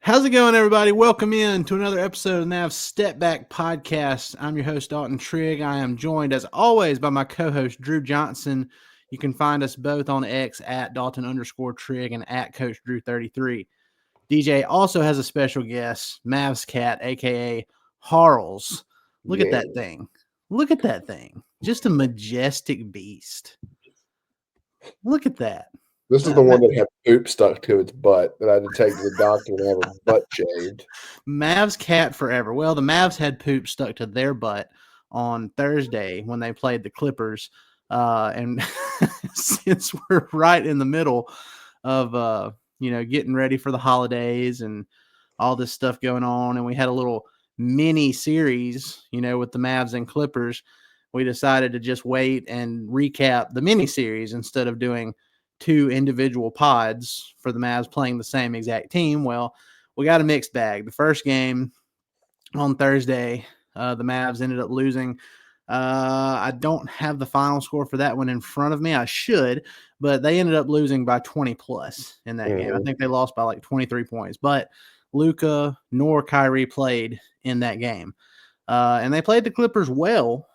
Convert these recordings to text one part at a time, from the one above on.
How's it going, everybody? Welcome in to another episode of the Mavs Step Back Podcast. I'm your host, Dalton Trigg. I am joined, as always, by my co-host, Drew Johnson. You can find us both on X at Dalton_Trigg and at Coach Drew33. DJ also has a special guest, Mavs Cat, a.k.a. Harles. Look at that thing. Look at that thing. Just a majestic beast. Look at that. This is the one that had poop stuck to its butt that I had to take to the doctor and have her butt shaved. Mavs Cat forever. Well, the Mavs had poop stuck to their butt on Thursday when they played the Clippers. And since we're right in the middle of, getting ready for the holidays and all this stuff going on, and we had a little mini series, with the Mavs and Clippers, we decided to just wait and recap the mini series instead of doing two individual pods for the Mavs playing the same exact team. Well, we got a mixed bag. The first game on Thursday, the Mavs ended up losing. I don't have the final score for that one in front of me. I should, but they ended up losing by 20 plus in that game. I think they lost by like 23 points, but Luka nor Kyrie played in that game. And they played the Clippers well,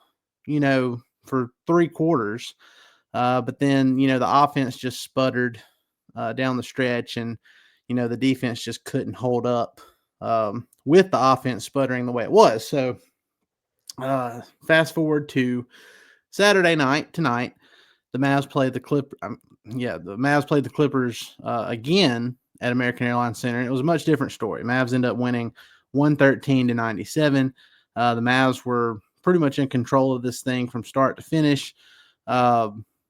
for 3 quarters. But then, the offense just sputtered down the stretch, and, the defense just couldn't hold up with the offense sputtering the way it was. So fast forward to Saturday night tonight, the Mavs played the Mavs played the Clippers again at American Airlines Center. It was a much different story. Mavs ended up winning 113-97. The Mavs were pretty much in control of this thing from start to finish.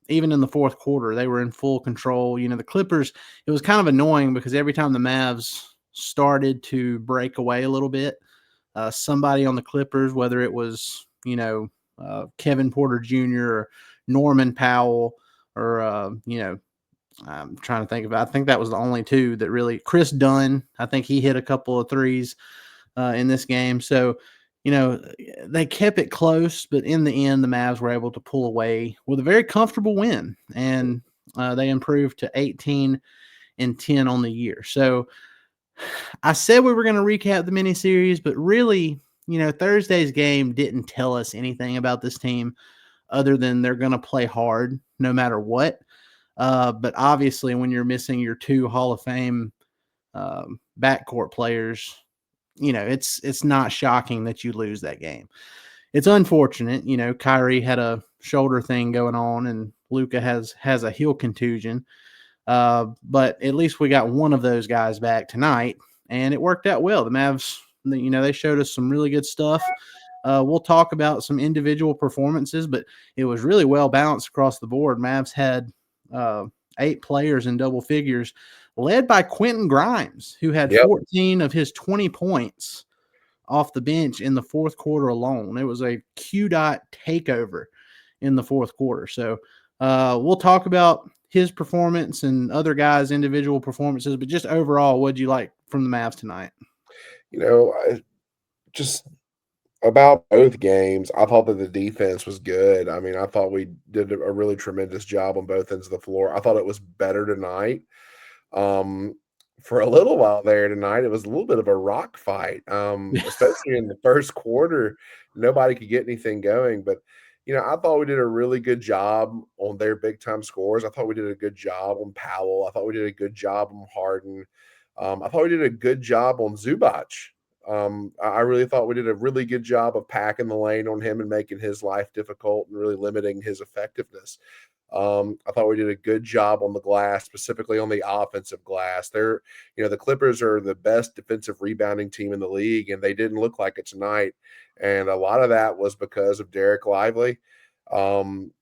Even in the fourth quarter, they were in full control. The Clippers, it was kind of annoying because every time the Mavs started to break away a little bit, somebody on the Clippers, whether it was, Kevin Porter Jr. or Norman Powell or, I'm trying to think of it. I think that was the only two that really – Chris Dunn, I think he hit a couple of threes in this game. So, they kept it close, but in the end, the Mavs were able to pull away with a very comfortable win, and they improved to 18-10 on the year. So I said we were going to recap the miniseries, but really, Thursday's game didn't tell us anything about this team other than they're going to play hard no matter what. But obviously, when you're missing your 2 Hall of Fame backcourt players, it's not shocking that you lose that game. It's unfortunate. Kyrie had a shoulder thing going on, and Luka has a heel contusion. But at least we got one of those guys back tonight, and it worked out well. The Mavs, they showed us some really good stuff. We'll talk about some individual performances, but it was really well balanced across the board. Mavs had 8 players in double figures, led by Quentin Grimes, who had 14 of his 20 points off the bench in the fourth quarter alone. It was a Q-dot takeover in the fourth quarter. So we'll talk about his performance and other guys' individual performances, but just overall, what did you like from the Mavs tonight? Just about both games, I thought that the defense was good. I mean, I thought we did a really tremendous job on both ends of the floor. I thought it was better tonight. For a little while there tonight, it was a little bit of a rock fight, especially in the first quarter. Nobody could get anything going, but I thought we did a really good job on their big time scores. I thought we did a good job on Powell. I thought we did a good job on Harden. I thought we did a good job on Zubac. I really thought we did a really good job of packing the lane on him and making his life difficult and really limiting his effectiveness. I thought we did a good job on the glass, specifically on the offensive glass. The Clippers are the best defensive rebounding team in the league, and they didn't look like it tonight. And a lot of that was because of Derek Lively, and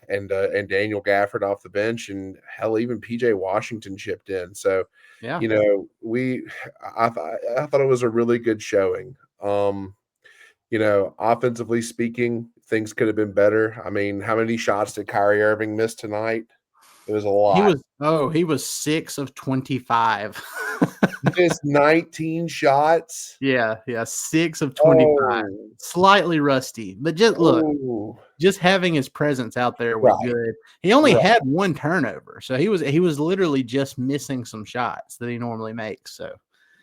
Daniel Gafford off the bench, and hell, even PJ Washington chipped in. So, yeah, I thought it was a really good showing. Offensively speaking, things could have been better. I mean, how many shots did Kyrie Irving miss tonight? It was a lot. He was 6 of 25. Missed 19 shots. Yeah, 6 of 25. Slightly rusty, but just having his presence out there was good. He only had 1 turnover, so he was literally just missing some shots that he normally makes. So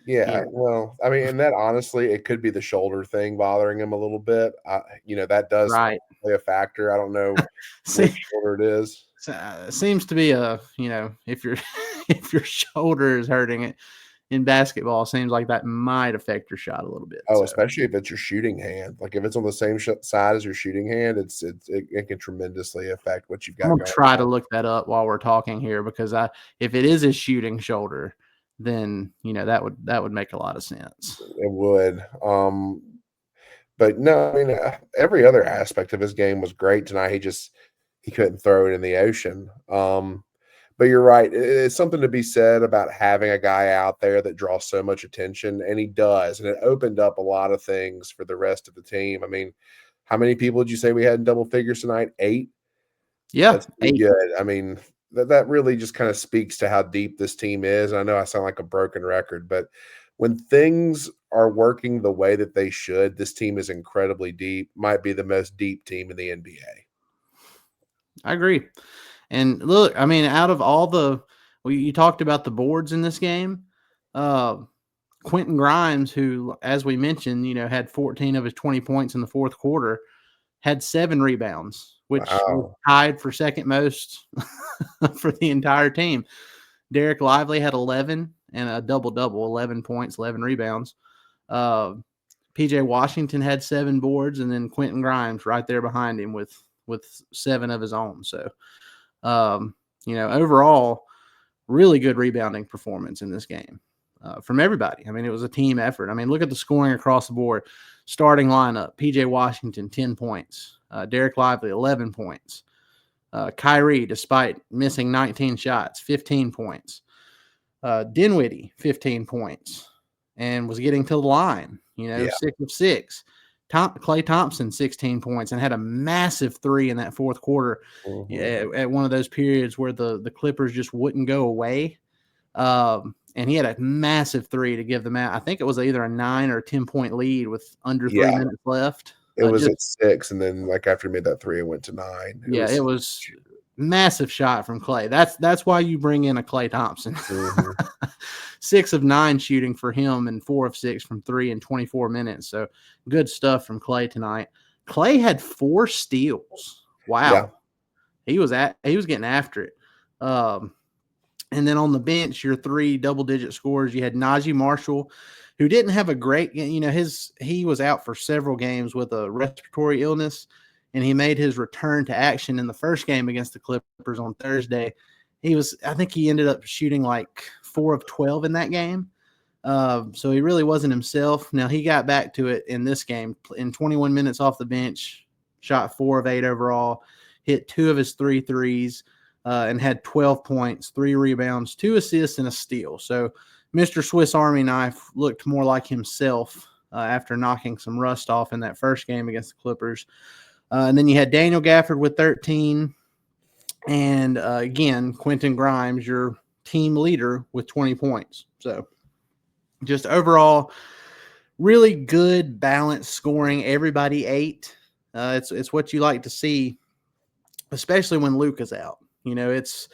Yeah, well, I mean, and that honestly, it could be the shoulder thing bothering him a little bit. That does Right. play a factor. I don't know which See, shoulder it is. seems to be if your if your shoulder is hurting it in basketball, seems like that might affect your shot a little bit. Oh, So especially if it's your shooting hand. Like if it's on the same side as your shooting hand, it can tremendously affect what you've I'm got gonna going try to on. look that up while we're talking here because if it is his shooting shoulder, then that would make a lot of sense. It would. But no, I mean, every other aspect of his game was great tonight. He couldn't throw it in the ocean. But you're right. It's something to be said about having a guy out there that draws so much attention, and he does. And it opened up a lot of things for the rest of the team. I mean, how many people did you say we had in double figures tonight? 8? Yeah, That's pretty 8. good. I mean, that really just kind of speaks to how deep this team is. I know I sound like a broken record, but when things are working the way that they should, this team is incredibly deep. Might be the most deep team in the NBA. I agree. And look, I mean, out of all you talked about the boards in this game, uh, Quentin Grimes, who, as we mentioned, had 14 of his 20 points in the fourth quarter, had 7 rebounds, which was Wow. tied for second most for the entire team. Derek Lively had 11 and a double-double, 11 points, 11 rebounds. PJ Washington had 7 boards, and then Quentin Grimes right there behind him with 7 of his own. So, overall, really good rebounding performance in this game from everybody. I mean, it was a team effort. I mean, look at the scoring across the board. Starting lineup: PJ Washington, 10 points. Derek Lively, 11 points. Kyrie, despite missing 19 shots, 15 points. Dinwiddie, 15 points, and was getting to the line, Yeah. 6 of 6. Klay Thompson, 16 points, and had a massive 3 in that fourth quarter at one of those periods where the Clippers just wouldn't go away. And he had a massive 3 to give them out. I think it was either a 9 or 10-point lead with under 3 Yeah. minutes left. It was at 6, and then, like, after he made that 3, it went to 9. It was massive shot from Klay. That's why you bring in a Klay Thompson. 6 of 9 shooting for him and 4 of 6 from 3 in 24 minutes. So good stuff from Klay tonight. Klay had 4 steals. Wow. Yeah. He was getting after it. And then on the bench, your 3 double-digit scores, you had Najee Marshall, who didn't have a great, he was out for several games with a respiratory illness, and he made his return to action in the first game against the Clippers on Thursday. I think he ended up shooting like 4 of 12 in that game. So he really wasn't himself. Now he got back to it in this game in 21 minutes off the bench, shot 4 of 8 overall, hit 2 of his 3 threes. And had 12 points, 3 rebounds, 2 assists, and a steal. So Mr. Swiss Army Knife looked more like himself after knocking some rust off in that first game against the Clippers. And then you had Daniel Gafford with 13. And again, Quentin Grimes, your team leader, with 20 points. So just overall, really good, balanced scoring. Everybody ate. It's what you like to see, especially when Luka's out. It's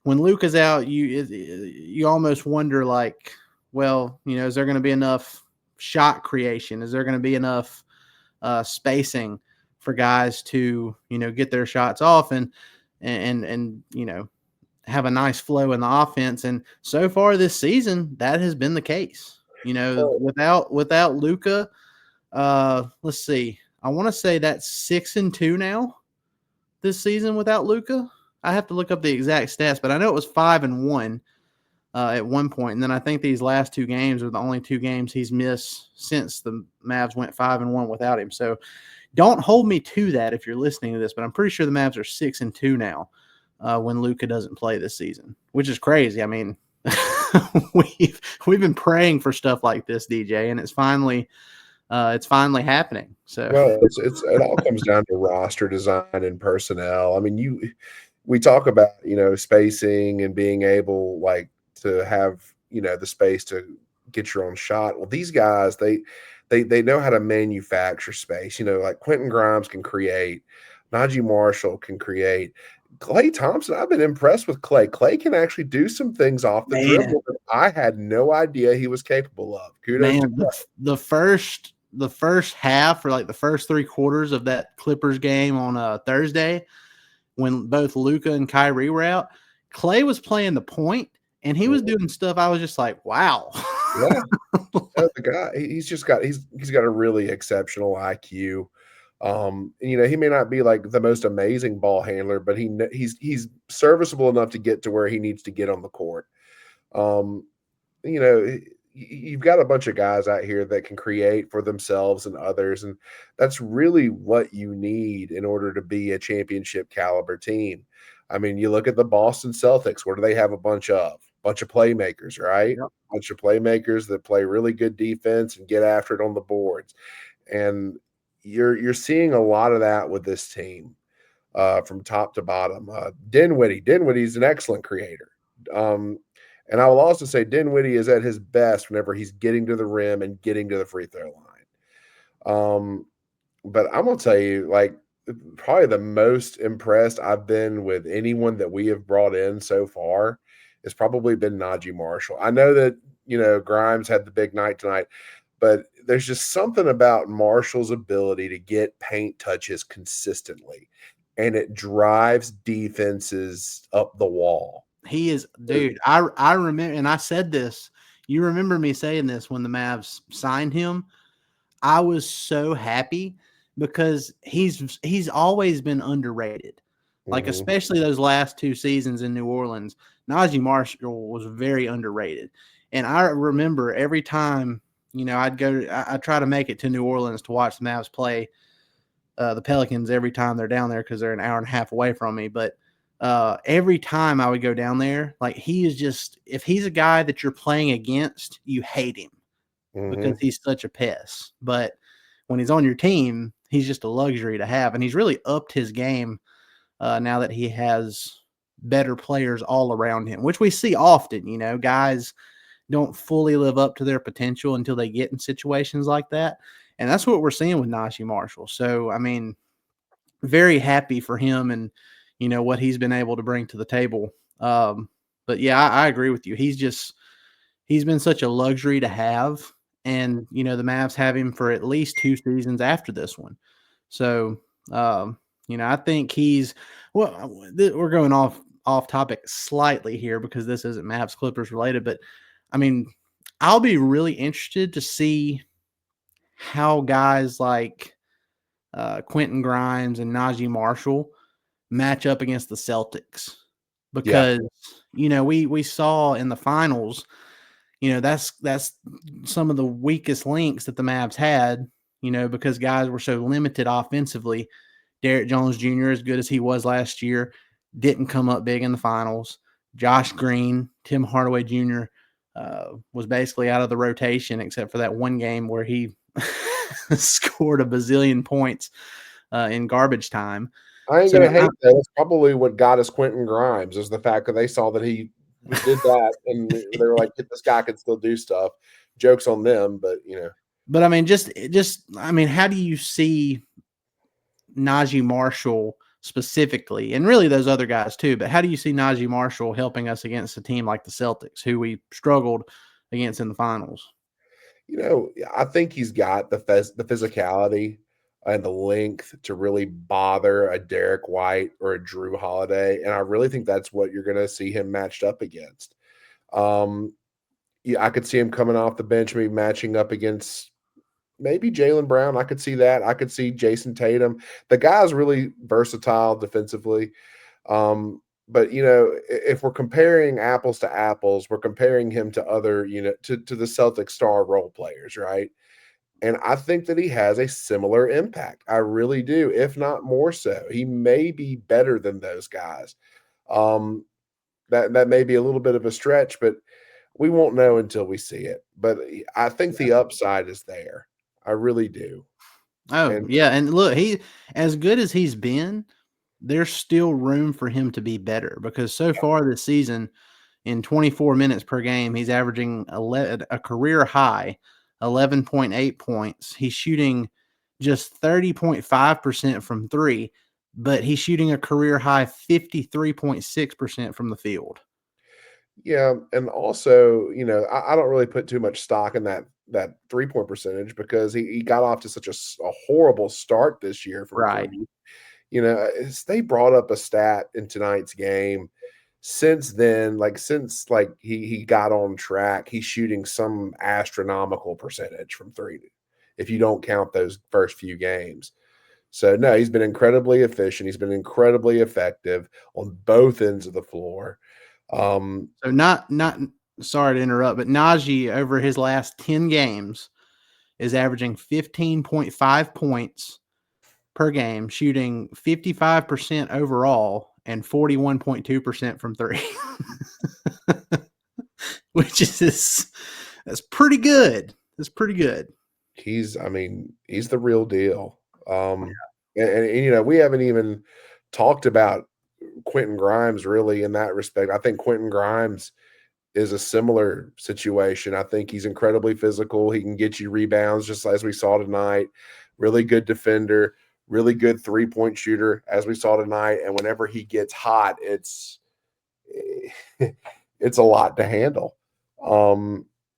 when Luka's out, you almost wonder, like, well, is there going to be enough shot creation? Is there going to be enough spacing for guys to get their shots off and have a nice flow in the offense? And so far this season, that has been the case. Without Luka, let's see, I want to say that's 6-2 now this season without Luka. I have to look up the exact stats, but I know it was 5-1 at one point, and then I think these last 2 games are the only 2 games he's missed since the Mavs went 5-1 without him. So don't hold me to that if you're listening to this, but I'm pretty sure the Mavs are 6-2 now when Luka doesn't play this season, which is crazy. I mean, we've been praying for stuff like this, DJ, and it's finally happening. So Well, it all comes down to roster design and personnel. I mean, we talk about, spacing and being able, like, to have, the space to get your own shot. Well, these guys, they know how to manufacture space. Like Quentin Grimes can create, Najee Marshall can create. Klay Thompson, I've been impressed with Klay. Klay can actually do some things off the Man, dribble that I had no idea he was capable of. Kudos to man, Klay. the first half or like the first 3 quarters of that Clippers game on Thursday, when both Luka and Kyrie were out, Klay was playing the point and he was Mhm. doing stuff. I was just like, wow. Yeah. The guy, he's got a really exceptional IQ. He may not be like the most amazing ball handler, but he's serviceable enough to get to where he needs to get on the court. Um, you've got a bunch of guys out here that can create for themselves and others, and that's really what you need in order to be a championship caliber team. I mean, you look at the Boston Celtics. What do they have a bunch of? Bunch of playmakers, right? Yep. Bunch of playmakers that play really good defense and get after it on the boards. And you're seeing a lot of that with this team from top to bottom. Dinwiddie's an excellent creator. Um, and I will also say Dinwiddie is at his best whenever he's getting to the rim and getting to the free throw line. But I'm gonna tell you, like, probably the most impressed I've been with anyone that we have brought in so far has probably been Najee Marshall. I know that Grimes had the big night tonight, but there's just something about Marshall's ability to get paint touches consistently, and it drives defenses up the wall. He is, dude. I remember, and I said this. You remember me saying this when the Mavs signed him? I was so happy because he's always been underrated. Like, Mhm, especially those last 2 seasons in New Orleans, Najee Marshall was very underrated. And I remember every time, I'd go, I try to make it to New Orleans to watch the Mavs play the Pelicans every time they're down there because they're an hour and a half away from me. But every time I would go down there, like, he is just, if he's a guy that you're playing against, you hate him because mhm. he's such a pest. But when he's on your team, he's just a luxury to have. And he's really upped his game now that he has better players all around him, which we see often. Guys don't fully live up to their potential until they get in situations like that. And that's what we're seeing with Najee Marshall. So, I mean, very happy for him and, what he's been able to bring to the table. But yeah, I agree with you. He's been such a luxury to have. And, the Mavs have him for at least 2 seasons after this one. So, I think we're going off topic slightly here because this isn't Mavs Clippers related, but I mean, I'll be really interested to see how guys like Quentin Grimes and Najee Marshall match up against the Celtics Yeah. because we saw in the finals, that's some of the weakest links that the Mavs had, because guys were so limited offensively. Derrick Jones Jr., as good as he was last year, didn't come up big in the finals. Josh Green, Tim Hardaway Jr. Was basically out of the rotation except for that one game where he scored a bazillion points in garbage time. I ain't So gonna hate that. That's probably what got us Quentin Grimes is the fact that they saw that he did that, and they were like, "This guy can still do stuff." Jokes on them, but but I mean, I mean, how do you see Najee Marshall specifically, and really those other guys too? But how do you see Najee Marshall helping us against a team like the Celtics, who we struggled against in the finals? I think he's got the physicality and the length to really bother a Derek White or a Drew Holiday, and I really think that's what you're going to see him matched up against. Um, yeah, I could see him coming off the bench, maybe matching up against maybe Jaylen Brown. I could see that. I could see Jason Tatum. The guy's really versatile defensively. But if we're comparing apples to apples, we're comparing him to other, to the Celtic star role players, right? And I think that he has a similar impact. I really do, if not more so. He may be better than those guys. Um, that may be a little bit of a stretch, but we won't know until we see it. But I think the upside is there. I really do. Oh, And yeah, and look, he as good as he's been, there's still room for him to be better because so far this season, in 24 minutes per game, he's averaging a career high 11.8 points. He's shooting just 30.5% from three, but he's shooting a career high 53.6% from the field. Yeah, and also, I don't really put too much stock in that 3-point percentage because he got off to such a horrible start this year from Right. 3. They brought up a stat in tonight's game. Since then, since he got on track, he's shooting some astronomical percentage from 3, if you don't count those first few games. So no, he's been incredibly efficient. He's been incredibly effective on both ends of the floor. So not sorry to interrupt, but Najee over his last 10 games is averaging 15.5 points per game, shooting 55% overall and 41.2% from 3. Which is that's pretty good. That's pretty good. He's the real deal. And we haven't even talked about Quentin Grimes really in that respect. I think Quentin Grimes is a similar situation. I think he's incredibly physical. He can get you rebounds just as we saw tonight. Really good defender, really good 3-point shooter as we saw tonight. And whenever he gets hot, it's a lot to handle.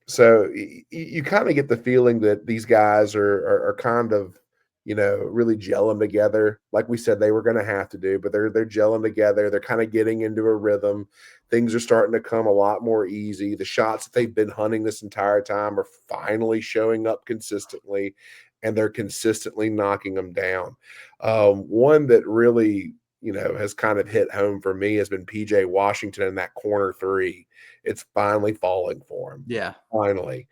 So you kind of get the feeling that these guys are kind of, really gelling together. Like we said, they were going to have to do, but they're gelling together. They're kind of getting into a rhythm. Things are starting to come a lot more easy. The shots that they've been hunting this entire time are finally showing up consistently, and they're consistently knocking them down. One that really, has kind of hit home for me has been PJ Washington in that corner 3. It's finally falling for him. Yeah. Finally.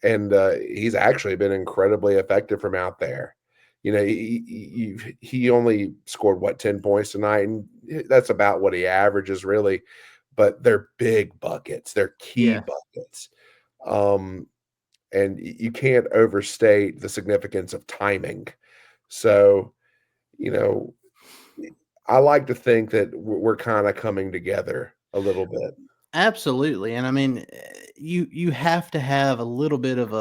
And he's actually been incredibly effective from out there. He only scored 10 points tonight, and that's about what he averages really. But they're big buckets, they're key buckets, and you can't overstate the significance of timing. So, I like to think that we're kind of coming together a little bit. Absolutely. And I mean, you have to have a little bit of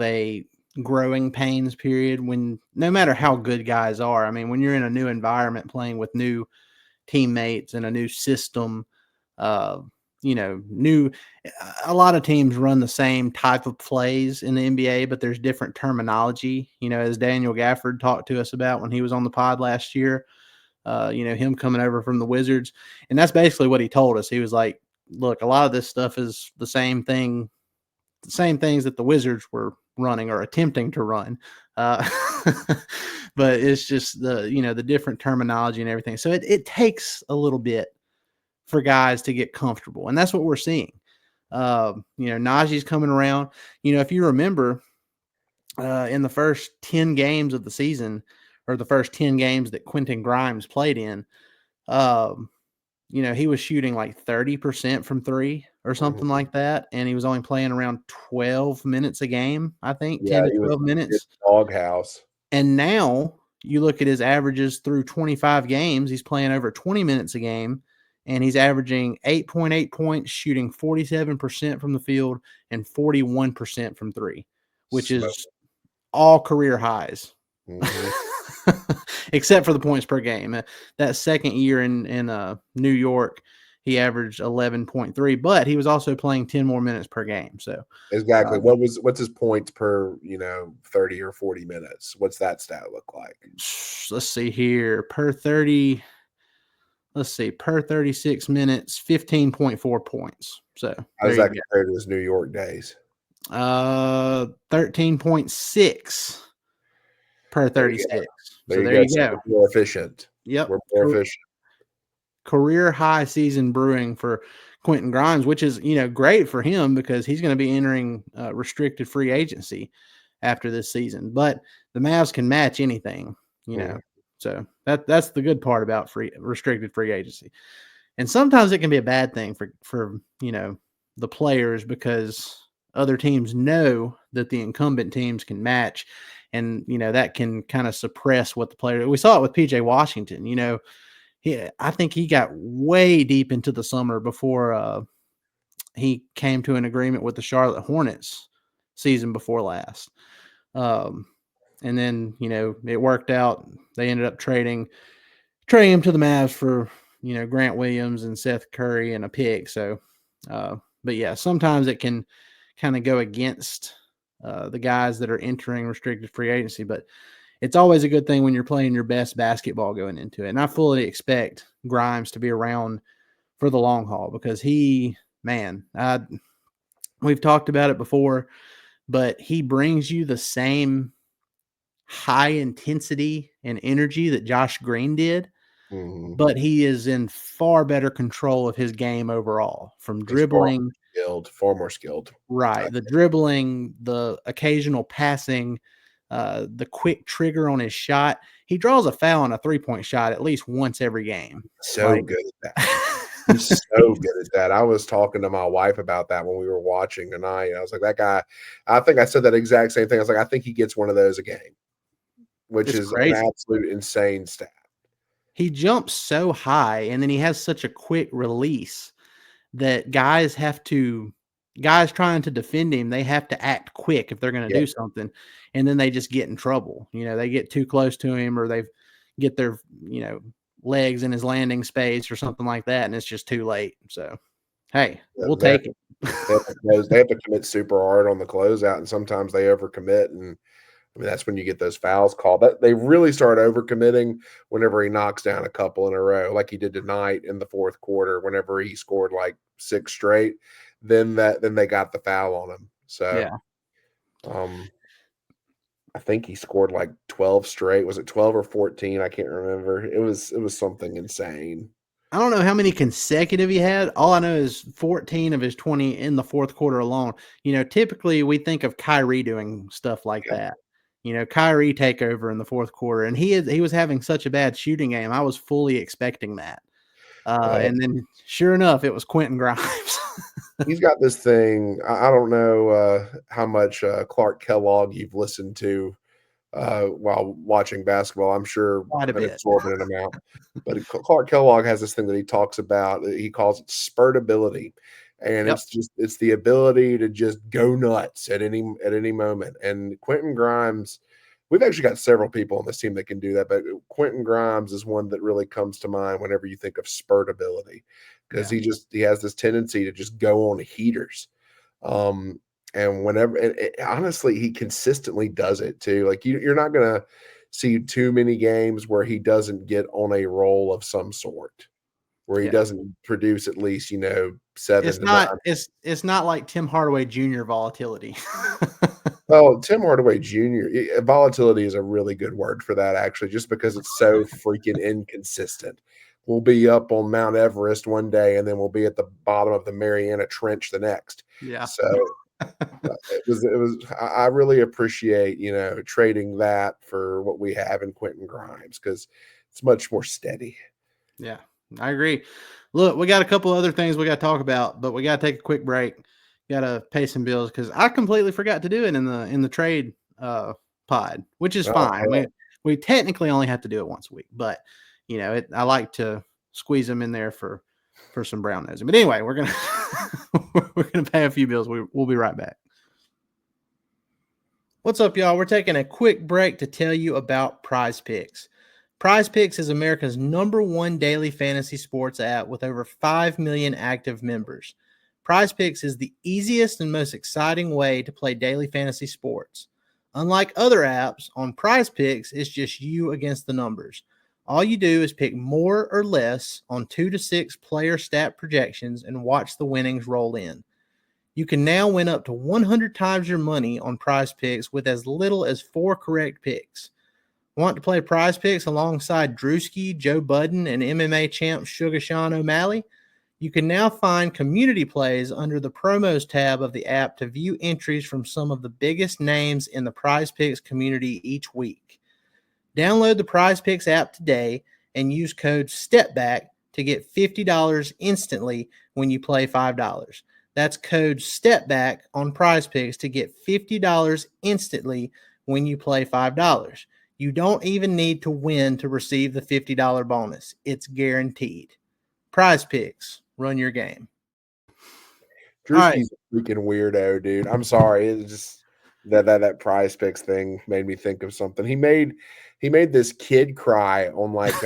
a growing pains period when no matter how good guys are. I mean, when you're in a new environment playing with new teammates and a new system, new a lot of teams run the same type of plays in the NBA, but there's different terminology, as Daniel Gafford talked to us about when he was on the pod last year. Him coming over from the Wizards. And that's basically what he told us. He was like, look, a lot of this stuff is the same things that the Wizards were running or attempting to run. But it's just the different terminology and everything. So it takes a little bit for guys to get comfortable. And that's what we're seeing. Najee's coming around. If you remember in the first 10 games of the season, or the first 10 games that Quentin Grimes played in, he was shooting like 30% from 3 or something like that. And he was only playing around 12 minutes a game, I think, 10 to 12 minutes. Doghouse. And now you look at his averages through 25 games, he's playing over 20 minutes a game, and he's averaging 8.8 points, shooting 47% from the field and 41% from 3, which is all career highs. Except for the points per game. That second year in New York, he averaged 11.3, but he was also playing 10 more minutes per game. So exactly, what's his points per 30 or 40 minutes? What's that stat look like? Let's see here. Per 36 minutes, 15.4 points. So how does that compare to his New York days? 13.6 per 36. There you go. We're more efficient. Yep. We're more efficient. Career high season brewing for Quentin Grimes, which is, great for him because he's going to be entering restricted free agency after this season. But the Mavs can match anything, So that's the good part about restricted free agency. And sometimes it can be a bad thing for the players because other teams know that the incumbent teams can match, and that can kind of suppress what the player. We saw it with PJ Washington. I think he got way deep into the summer before he came to an agreement with the Charlotte Hornets season before last. And then, it worked out. They ended up trading him to the Mavs for, Grant Williams and Seth Curry and a pick. So, but yeah, sometimes it can kind of go against the guys that are entering restricted free agency, but it's always a good thing when you're playing your best basketball going into it. And I fully expect Grimes to be around for the long haul because we've talked about it before, but he brings you the same high intensity and energy that Josh Green did, but he is in far better control of his game overall, from He's dribbling, far more skilled. right? The dribbling, the occasional passing, the quick trigger on his shot. He draws a foul on a 3-point shot at least once every game. So good at that. He's so good at that. I was talking to my wife about that when we were watching tonight. I was like, that guy, I think I said that exact same thing. I was like, I think he gets one of those a game, which It's is an crazy. absolute insane stat. He jumps so high, and then he has such a quick release that guys trying to defend him, they have to act quick if they're going to do something, and then they just get in trouble. They get too close to him, or they get their legs in his landing space or something like that, and it's just too late. So, hey, we'll take it. They have to commit super hard on the closeout, and sometimes they overcommit, and I mean that's when you get those fouls called. That they really start overcommitting whenever he knocks down a couple in a row, like he did tonight in the fourth quarter. Whenever he scored like 6 straight, then they got the foul on him. So, Yeah. I think he scored like 12 straight. Was it 12 or 14? I can't remember. It was something insane. I don't know how many consecutive he had. All I know is 14 of his 20 in the fourth quarter alone. Typically we think of Kyrie doing stuff like that. Kyrie takeover in the fourth quarter, and he was having such a bad shooting game. I was fully expecting that. And then sure enough, it was Quentin Grimes. He's got this thing. I don't know how much Clark Kellogg you've listened to while watching basketball. I'm sure Quite a an bit. exorbitant amount. But Clark Kellogg has this thing that he talks about. He calls it spurtability, and Yep. it's the ability to just go nuts at any moment. And Quentin Grimes, we've actually got several people on this team that can do that, but Quentin Grimes is one that really comes to mind whenever you think of spurtability, because he has this tendency to just go on heaters. And whenever, honestly, he consistently does it too. Like you're not gonna see too many games where he doesn't get on a roll of some sort, where he doesn't produce at least 7 to 9. It's not like Tim Hardaway Jr. volatility. Well, Tim Hardaway Jr. Volatility is a really good word for that, actually, just because it's so freaking inconsistent. We'll be up on Mount Everest one day, and then we'll be at the bottom of the Mariana Trench the next. Yeah. So it was. I really appreciate trading that for what we have in Quentin Grimes, because it's much more steady. Yeah, I agree. Look, we got a couple other things we got to talk about, but we got to take a quick break. Got to pay some bills because I completely forgot to do it in the trade pod, which is fine. We technically only have to do it once a week, but I like to squeeze them in there for some brown nosing. But anyway, we're gonna pay a few bills. We'll be right back. What's up, y'all? We're taking a quick break to tell you about Prize Picks. Prize Picks is America's #1 daily fantasy sports app with over 5 million active members. Prize Picks is the easiest and most exciting way to play daily fantasy sports. Unlike other apps, on Prize Picks, it's just you against the numbers. All you do is pick more or less on 2 to 6 player stat projections and watch the winnings roll in. You can now win up to 100 times your money on Prize Picks with as little as 4 correct picks. Want to play Prize Picks alongside Drewski, Joe Budden, and MMA champ Sugar Sean O'Malley? You can now find community plays under the promos tab of the app to view entries from some of the biggest names in the Prize Picks community each week. Download the Prize Picks app today and use code STEPBACK to get $50 instantly when you play $5. That's code STEPBACK on Prize Picks to get $50 instantly when you play $5. You don't even need to win to receive the $50 bonus. It's guaranteed. Prize Picks. Run your game. Drewski's a freaking weirdo, dude. I'm sorry. It's just That Prize Picks thing made me think of something. He made this kid cry on like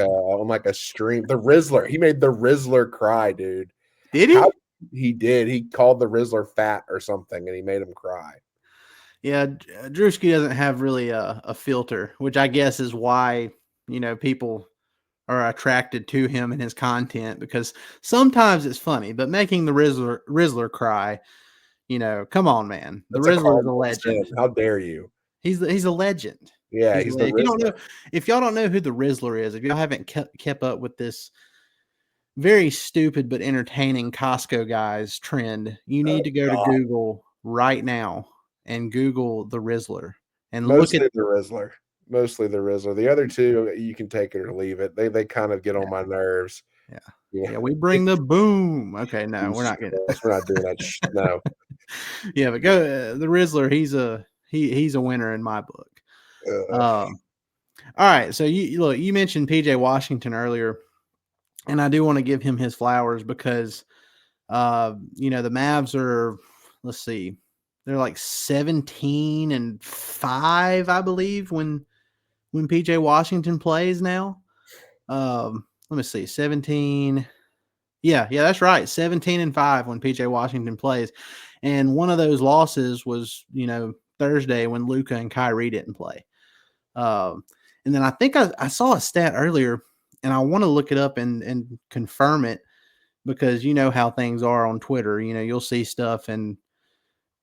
a stream. The Rizzler. He made the Rizzler cry, dude. Did How he? he did. He called the Rizzler fat or something, and he made him cry. Yeah, Drewski doesn't have really a filter, which I guess is why people are attracted to him and his content, because sometimes it's funny, but making the Rizzler cry, come on, man. The That's a Rizzler is a cardinal sin. legend. How dare you? He's a legend. Yeah, he's the If you don't know, Rizzler. if y'all don't know who the Rizzler is, if y'all haven't kept up with this very stupid but entertaining Costco guys trend, you need to go to God. Google right now and Google the Rizzler and look at. Mostly the Rizzler. Mostly the Rizzler. The other two, you can take it or leave it. They kind of get on my nerves. Yeah. Yeah. Yeah, we bring the boom. Okay, no, we're not gonna. We're not doing that. No. Yeah, but go the Rizzler. He's a winner in my book. All right, so you mentioned PJ Washington earlier, and I do want to give him his flowers because the Mavs are, let's see, they're like 17-5, I believe, when PJ Washington plays now. Let me see, 17. Yeah, that's right. 17-5 when PJ Washington plays. And one of those losses was, Thursday when Luka and Kyrie didn't play. And then I think I saw a stat earlier, and I want to look it up and confirm it, because you know how things are on Twitter. You'll see stuff and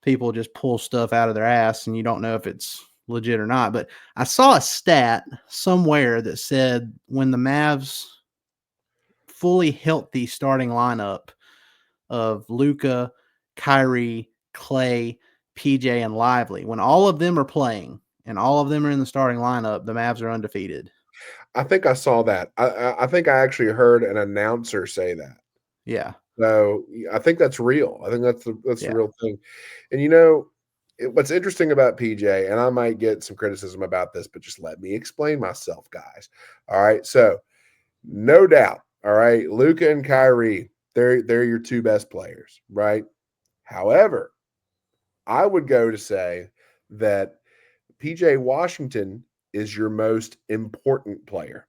people just pull stuff out of their ass, and you don't know if it's legit or not. But I saw a stat somewhere that said when the Mavs fully healthy starting lineup of Luka, Kyrie, Clay, PJ, and Lively, when all of them are playing and all of them are in the starting lineup, the Mavs are undefeated. I think I saw that. I think I actually heard an announcer say that. Yeah. So I think that's real. I think that's the Yeah. real thing. And what's interesting about PJ, and I might get some criticism about this, but just let me explain myself, guys. All right. So no doubt. All right. Luka and Kyrie, they're your two best players, right? However, I would go to say that PJ Washington is your most important player.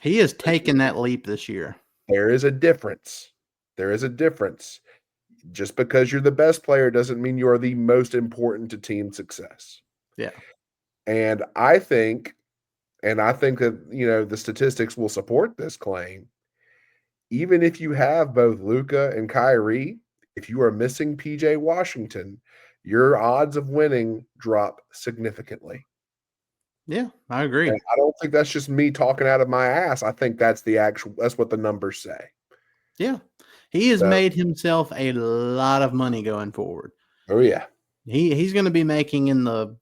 He has taken that leap this year. There is a difference. There is a difference. Just because you're the best player doesn't mean you are the most important to team success. Yeah. And I think that, the statistics will support this claim. Even if you have both Luka and Kyrie, if you are missing PJ Washington, your odds of winning drop significantly. Yeah, I agree. And I don't think that's just me talking out of my ass. I think that's what the numbers say. Yeah. He has made himself a lot of money going forward. Oh yeah. He's going to be making in the,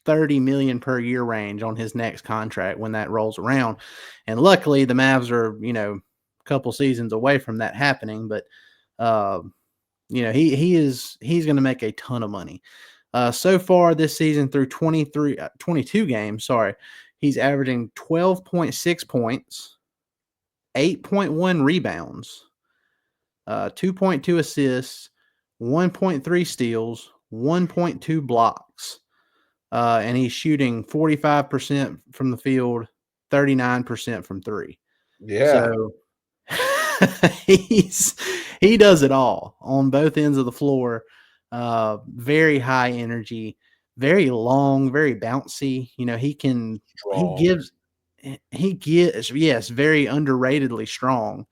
$30 million per year range on his next contract when that rolls around. And luckily the Mavs are, a couple seasons away from that happening, but he's going to make a ton of money. So far this season through 22 games, he's averaging 12.6 points, 8.1 rebounds, 2.2 assists, 1.3 steals, 1.2 blocks. And he's shooting 45% from the field, 39% from three. Yeah. So he does it all on both ends of the floor. Very high energy, very long, very bouncy. He gives, yes, very underratedly strong.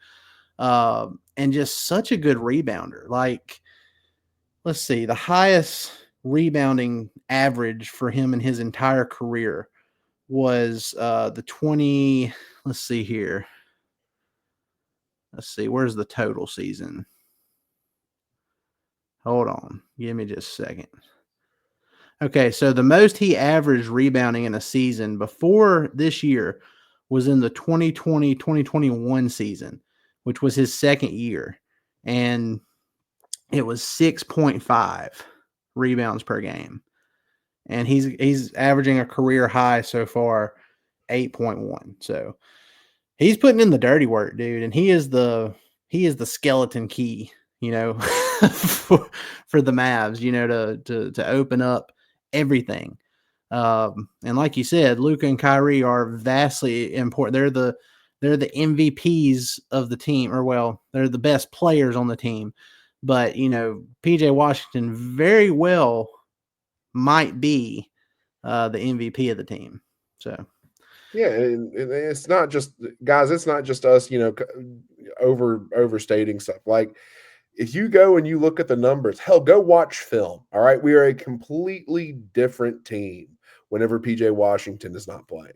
And just such a good rebounder. Like, let's see, the highest rebounding average for him in his entire career was let's see here. Let's see, where's the total season? Hold on. Give me just a second. Okay, so the most he averaged rebounding in a season before this year was in the 2020-2021 season, which was his second year. And it was 6.5 rebounds per game. And he's averaging a career high so far, 8.1. So he's putting in the dirty work, dude. And he is the skeleton key, for the Mavs, to open up everything. And like you said, Luka and Kyrie are vastly important. They're the MVPs of the team, or well, they're the best players on the team. But PJ Washington very well might be the MVP of the team. So Yeah, and it's not just guys. It's not just us, overstating stuff. Like if you go and you look at the numbers, hell, go watch film. All right, we are a completely different team whenever PJ Washington is not playing.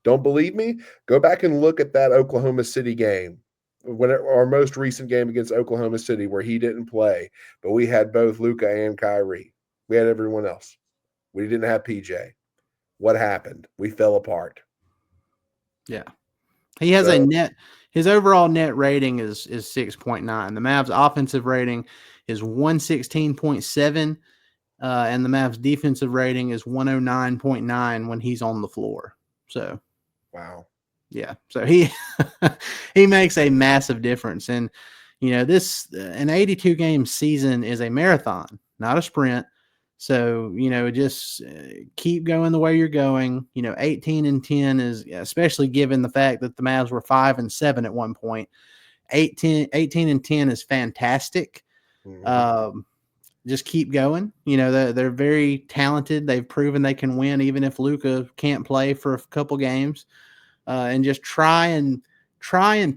Don't believe me? Go back and look at that Oklahoma City game, our most recent game against Oklahoma City, where he didn't play, but we had both Luka and Kyrie. We had everyone else. We didn't have PJ. What happened? We fell apart. yeah, he has his overall net rating is 6.9. The Mavs offensive rating is 116.7, and the Mavs defensive rating is 109.9 when he's on the floor. So, wow, yeah, so he he makes a massive difference. And an 82 game season is a marathon, not a sprint. So, just keep going the way you're going. 18-10 is, especially given the fact that the Mavs were 5-7 at one point. 18-10 is fantastic. mm-hmm. Just keep going. They're very talented. They've proven they can win even if Luka can't play for a couple games. And just try and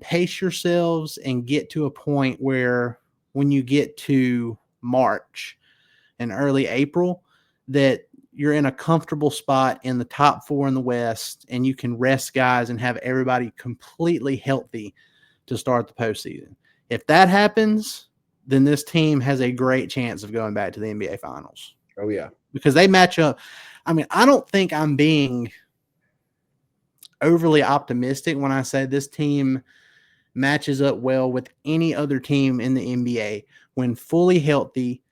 pace yourselves and get to a point where when you get to March and early April, that you're in a comfortable spot in the top 4 in the West, and you can rest guys and have everybody completely healthy to start the postseason. If that happens, then this team has a great chance of going back to the NBA Finals. Oh, yeah. Because they match up. I mean, I don't think I'm being overly optimistic when I say this team matches up well with any other team in the NBA when fully healthy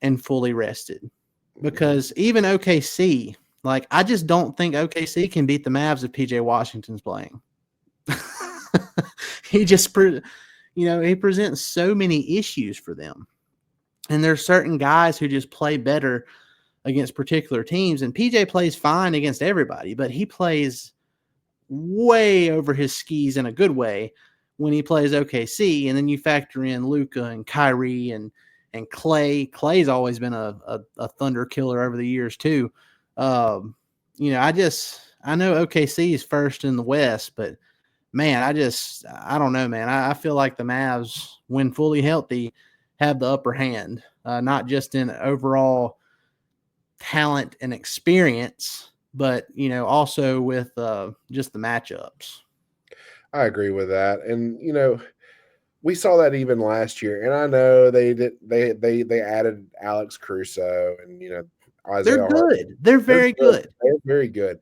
and fully rested. Because even OKC, like, I just don't think OKC can beat the Mavs if PJ Washington's playing. He just, he presents so many issues for them. And there's certain guys who just play better against particular teams. And PJ plays fine against everybody, but he plays way over his skis in a good way when he plays OKC. And then you factor in Luka and Kyrie and Clay. Clay's always been a thunder killer over the years too. I know OKC is first in the West, but man, I don't know, man. I feel like the Mavs, when fully healthy, have the upper hand, not just in overall talent and experience, but also with just the matchups. I agree with that, and we saw that even last year. And I know they added Alex Caruso and Isaiah. They're good. They're very good. They're very good.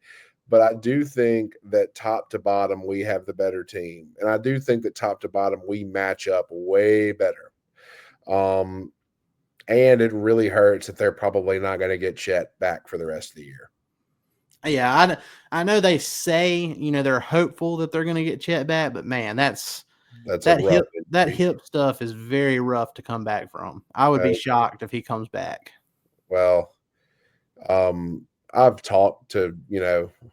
But I do think that top to bottom we have the better team, and I do think that top to bottom we match up way better. And it really hurts that they're probably not going to get Chet back for the rest of the year. Yeah, I know they say they're hopeful that they're going to get Chet back, but man, that hip stuff is very rough to come back from. I would be shocked if he comes back. Well, I've talked to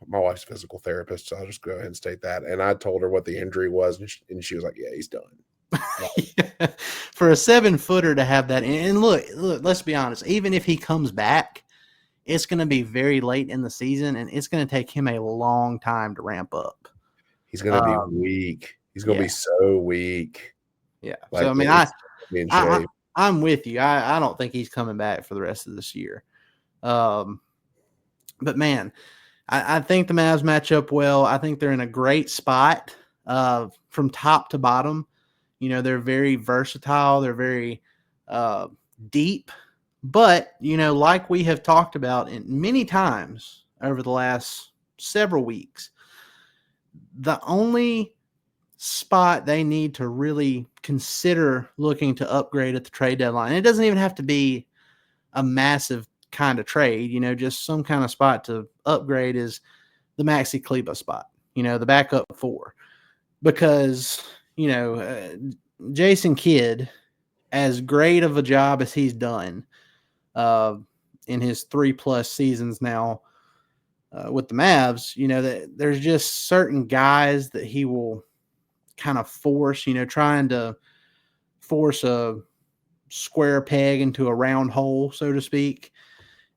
my wife's physical therapist, so I'll just go ahead and state that. And I told her what the injury was, and she was like, "Yeah, he's done." Yeah. For a 7-footer to have that, and look, let's be honest. Even if he comes back, it's going to be very late in the season, and it's going to take him a long time to ramp up. He's going to be weak. He's going to be so weak. Yeah. So I mean, I'm with you. I don't think he's coming back for the rest of this year. But man, I think the Mavs match up well. I think they're in a great spot from top to bottom. They're very versatile. They're very deep. But, like we have talked about many times over the last several weeks, the only spot they need to really consider looking to upgrade at the trade deadline, and it doesn't even have to be a massive kind of trade, just some kind of spot to upgrade, is the Maxi Kleba spot, the backup 4. Because, Jason Kidd, as great of a job as he's done, in his 3+ seasons now with the Mavs, that there's just certain guys that he will kind of force, trying to force a square peg into a round hole, so to speak.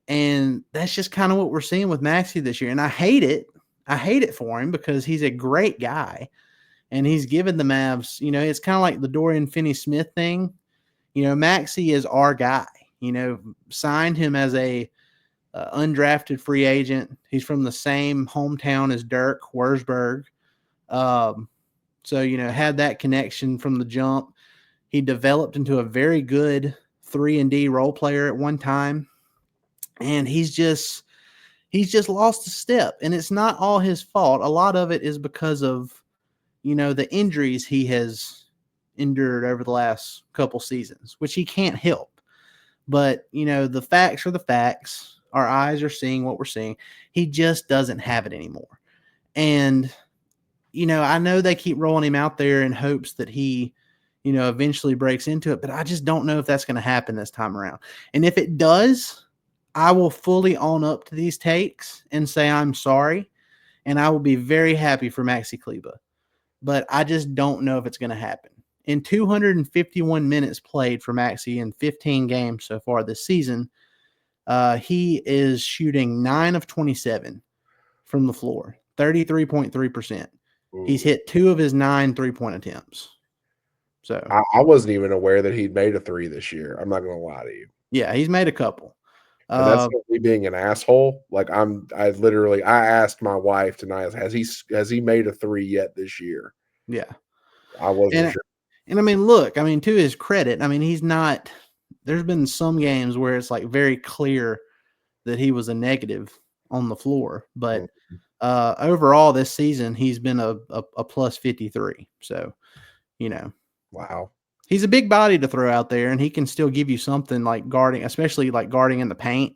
And that's just kind of what we're seeing with Maxey this year. And I hate it. I hate it for him because he's a great guy. And he's given the Mavs, it's kind of like the Dorian Finney-Smith thing. Maxey is our guy. Signed him as a undrafted free agent. He's from the same hometown as Dirk Wurzburg. So, had that connection from the jump. He developed into a very good 3-and-D role player at one time. And he's just lost a step. And it's not all his fault. A lot of it is because of, the injuries he has endured over the last couple seasons, which he can't help. But, the facts are the facts. Our eyes are seeing what we're seeing. He just doesn't have it anymore. And, I know they keep rolling him out there in hopes that he, eventually breaks into it, but I just don't know if that's going to happen this time around. And if it does, I will fully own up to these takes and say I'm sorry, and I will be very happy for Maxi Kleber. But I just don't know if it's going to happen. In 251 minutes played for Maxi in 15 games so far this season, he is shooting 9 of 27 from the floor, 33.3%. He's hit 2 of his 9 3-point attempts. So I wasn't even aware that he'd made a 3 this year. I'm not going to lie to you. Yeah, he's made a couple. And that's not me being an asshole. Like I asked my wife tonight, has he made a 3 yet this year? Yeah. I wasn't sure. And I mean, look, to his credit, he's not, there's been some games where it's like very clear that he was a negative on the floor, but overall this season, he's been a plus 53. So, wow. He's a big body to throw out there, and he can still give you something like guarding, especially like guarding in the paint.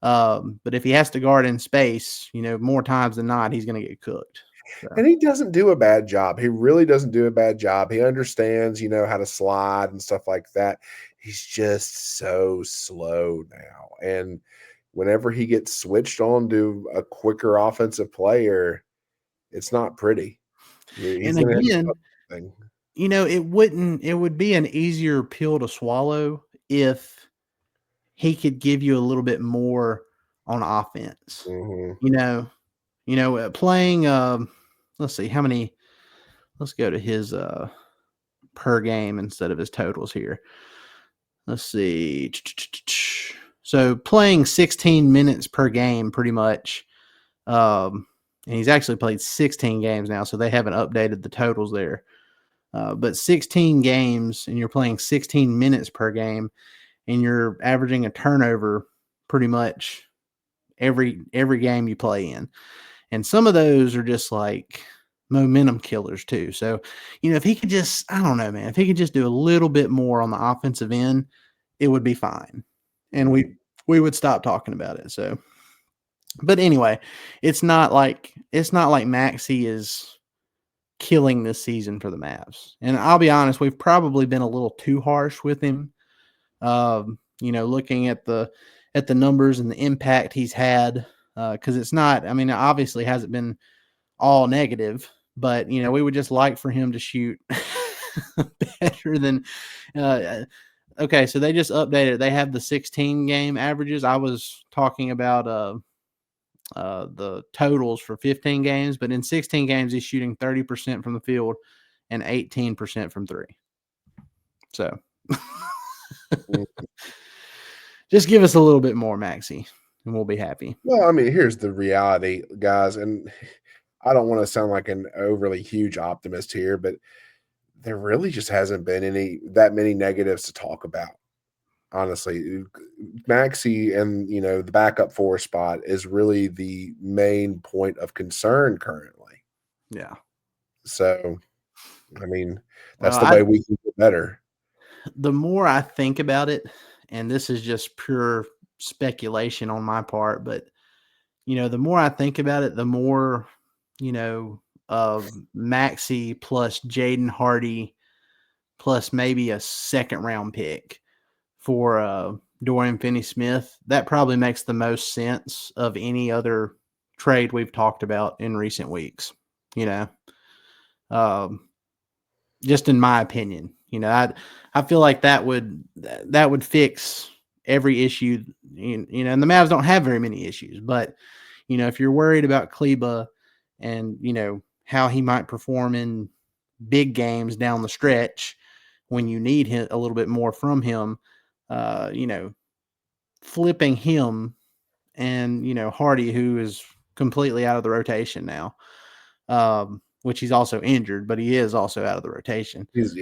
But if he has to guard in space, more times than not, he's going to get cooked. So. And he doesn't do a bad job. He really doesn't do a bad job. He understands, how to slide and stuff like that. He's just so slow now. And whenever he gets switched on to a quicker offensive player, it's not pretty. And again, it would be an easier pill to swallow if he could give you a little bit more on offense. Playing, let's see how many, let's go to his per game instead of his totals here. Let's see. So playing 16 minutes per game pretty much. And he's actually played 16 games now, so they haven't updated the totals there. But 16 games, and you're playing 16 minutes per game, and you're averaging a turnover pretty much every game you play in. And some of those are just like momentum killers too. So, if he could just, I don't know, man, if he could just do a little bit more on the offensive end, it would be fine. And we would stop talking about it. So, but anyway, it's not like Maxey is killing this season for the Mavs. And I'll be honest, we've probably been a little too harsh with him. Looking at the numbers and the impact he's had, because it's not, it obviously hasn't been all negative, but we would just like for him to shoot better than okay, so they just updated, they have the 16 game averages. I was talking about the totals for 15 games, but in 16 games he's shooting 30% from the field and 18% from 3. So just give us a little bit more, Maxey, and we'll be happy. Well, here's the reality, guys, and I don't want to sound like an overly huge optimist here, but there really just hasn't been that many negatives to talk about. Honestly, Maxey and the backup 4 spot is really the main point of concern currently. Yeah. So, that's the way we can get better. The more I think about it, and this is just pure speculation on my part, but the more I think about it, the more of Maxey plus Jaden Hardy plus maybe a second round pick for Dorian Finney-Smith, that probably makes the most sense of any other trade we've talked about in recent weeks. You know, um, just in my opinion, I feel like that would fix every issue. And the Mavs don't have very many issues, but if you're worried about Kleba and how he might perform in big games down the stretch when you need him a little bit more from him, flipping him and Hardy, who is completely out of the rotation now, which he's also injured, but he is also out of the rotation. He's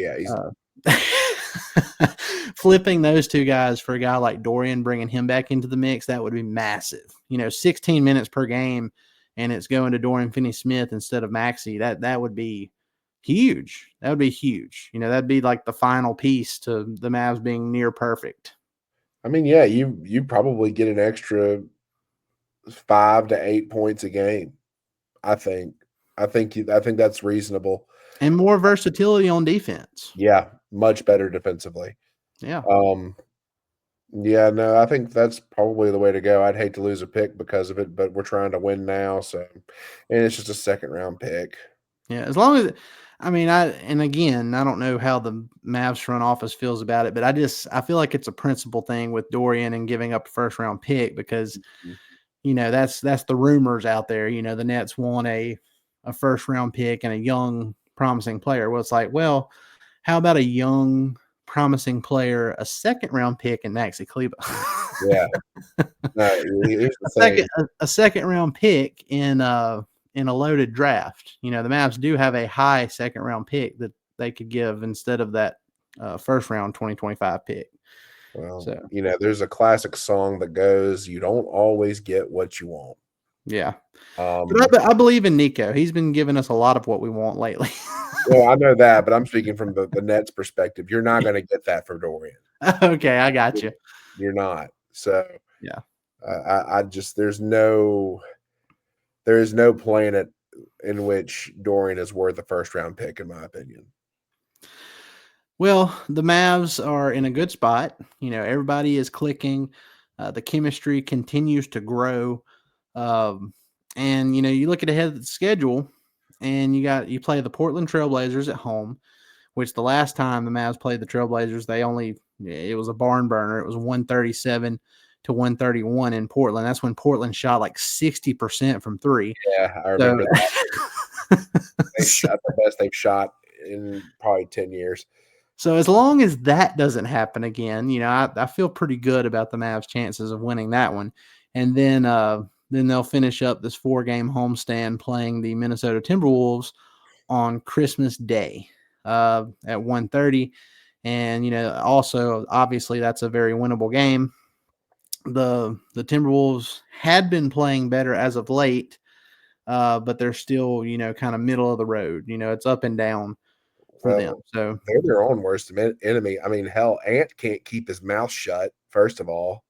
Flipping those two guys for a guy like Dorian, bringing him back into the mix, that would be massive. 16 minutes per game, and it's going to Dorian Finney-Smith instead of Maxey. That would be huge. That would be huge. That'd be like the final piece to the Mavs being near perfect. I mean, yeah, you probably get an extra 5 to 8 points a game. I think that's reasonable. And more versatility on defense. Yeah, much better defensively. Yeah. Yeah, no, I think that's probably the way to go. I'd hate to lose a pick because of it, but we're trying to win now, so and it's just a second round pick. Yeah, as long as again, I don't know how the Mavs front office feels about it, but I feel like it's a principle thing with Dorian and giving up a first round pick because that's the rumors out there. The Nets want a first round pick and a young promising player. Well, it's like, well, how about a young promising player, a second round pick, and Maxi Kleba? Yeah, no, a second round pick in a loaded draft. The Mavs do have a high second round pick that they could give instead of that first round 2025 pick. Well, there's a classic song that goes, "You don't always get what you want." Yeah. But I believe in Nico. He's been giving us a lot of what we want lately. Well, I know that, but I'm speaking from the Nets perspective. You're not going to get that for Dorian. Okay, I got you. You're not. So yeah, I just there is no planet in which Dorian is worth a first round pick, in my opinion. Well, the Mavs are in a good spot. Everybody is clicking. The chemistry continues to grow. And you look ahead at the schedule, and you play the Portland Trailblazers at home, which the last time the Mavs played the Trailblazers, it was a barn burner. It was 137 to 131 in Portland. That's when Portland shot like 60% from three. Yeah, I remember that. They shot the best they've shot in probably 10 years. So as long as that doesn't happen again, I feel pretty good about the Mavs' chances of winning that one. And then they'll finish up this 4-game homestand playing the Minnesota Timberwolves on Christmas Day at 1:30. And also obviously that's a very winnable game. The Timberwolves had been playing better as of late, but they're still kind of middle of the road. It's up and down for them. So they're their own worst enemy. I mean, hell, Ant can't keep his mouth shut. First of all,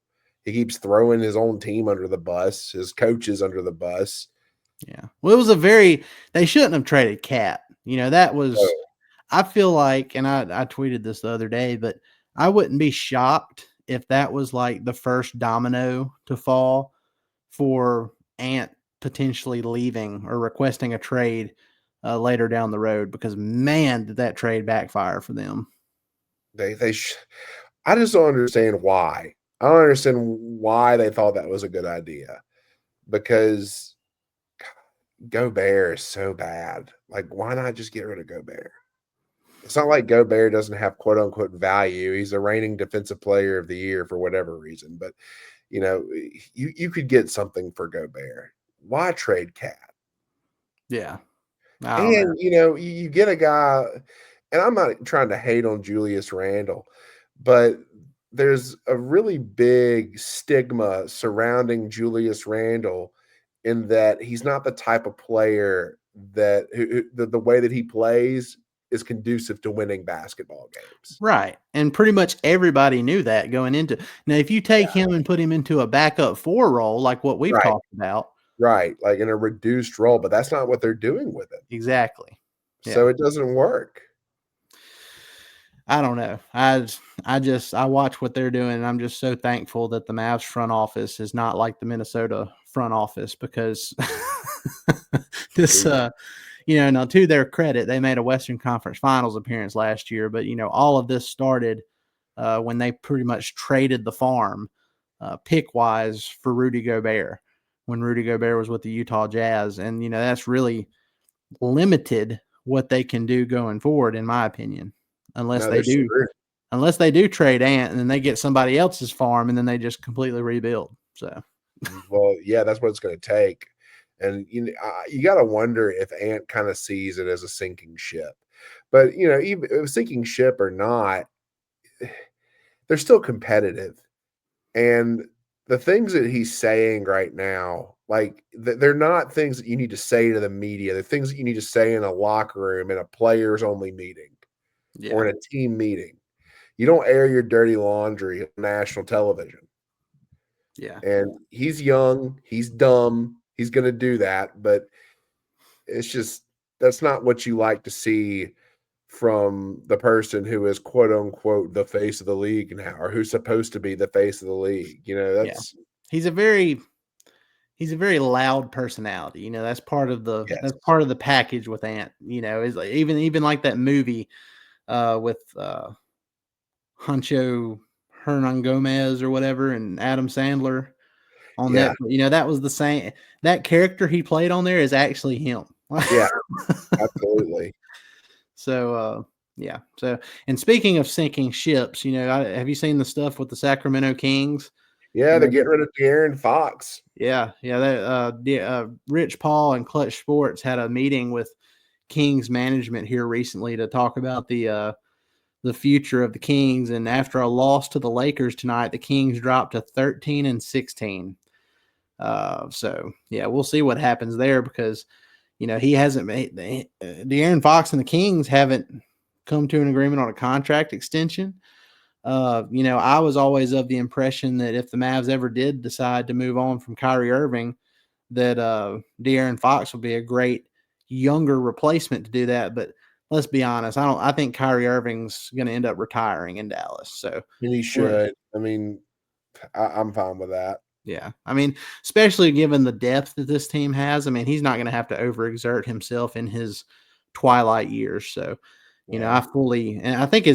he keeps throwing his own team under the bus, his coaches under the bus. Yeah. Well, it was they shouldn't have traded Cat. That was, I feel like, and I tweeted this the other day, but I wouldn't be shocked if that was like the first domino to fall for Ant potentially leaving or requesting a trade later down the road, because man, did that trade backfire for them. I just don't understand why. I don't understand why they thought that was a good idea, because Gobert is so bad. Like, why not just get rid of Gobert? It's not like Gobert doesn't have quote unquote value. He's a reigning defensive player of the year for whatever reason, but you could get something for Gobert. Why trade Cat? Yeah. And you get a guy, and I'm not trying to hate on Julius Randle, but there's a really big stigma surrounding Julius Randle in that he's not the type of player that the way that he plays is conducive to winning basketball games. Right. And pretty much everybody knew that going into. Now, if you take him and put him into a backup 4 role, like what we've talked about. Right. Like in a reduced role, but that's not what they're doing with it. Exactly. So it doesn't work. I don't know. I watch what they're doing, and I'm just so thankful that the Mavs front office is not like the Minnesota front office, because this now, to their credit, they made a Western Conference Finals appearance last year, but all of this started when they pretty much traded the farm pick wise for Rudy Gobert when Rudy Gobert was with the Utah Jazz, and that's really limited what they can do going forward, in my opinion, unless No, they they're do screwed. unless they do trade Ant and then they get somebody else's farm and then they just completely rebuild. So, Well, yeah, that's what it's going to take. And you got to wonder if Ant kind of sees it as a sinking ship. But even if a sinking ship or not, they're still competitive. And the things that he's saying right now, like they're not things that you need to say to the media. They're things that you need to say in a locker room, in a players only meeting, or yeah, in a team meeting. You don't air your dirty laundry on national television. yeah, And he's young, he's dumb, he's going to do that, but it's just that's not what you like to see from the person who is quote unquote the face of the league now, or who's supposed to be the face of the league. yeah. That's He's a very loud personality. That's part of yes. the package with Ant. Is like even like that movie with Huncho Hernan Gomez or whatever and Adam Sandler on Yeah. Netflix. That was the same. That character he played on there is actually him. Yeah, absolutely. So, yeah. So, and speaking of sinking ships, have you seen the stuff with the Sacramento Kings? Yeah, they're getting rid of De'Aaron Fox. Yeah. Rich Paul and Clutch Sports had a meeting with Kings management here recently to talk about the future of the Kings. And after a loss to the Lakers tonight, the Kings dropped to 13-16. So yeah, we'll see what happens there, because he hasn't made De'Aaron Fox and the Kings haven't come to an agreement on a contract extension. I was always of the impression that if the Mavs ever did decide to move on from Kyrie Irving, that De'Aaron Fox would be a great younger replacement to do that. But let's be honest, I think Kyrie Irving's going to end up retiring in Dallas. So, And he well, should. I mean, I'm fine with that. yeah, I mean, especially given the depth that this team has, I mean, he's not going to have to overexert himself in his twilight years. So, Yeah. and I think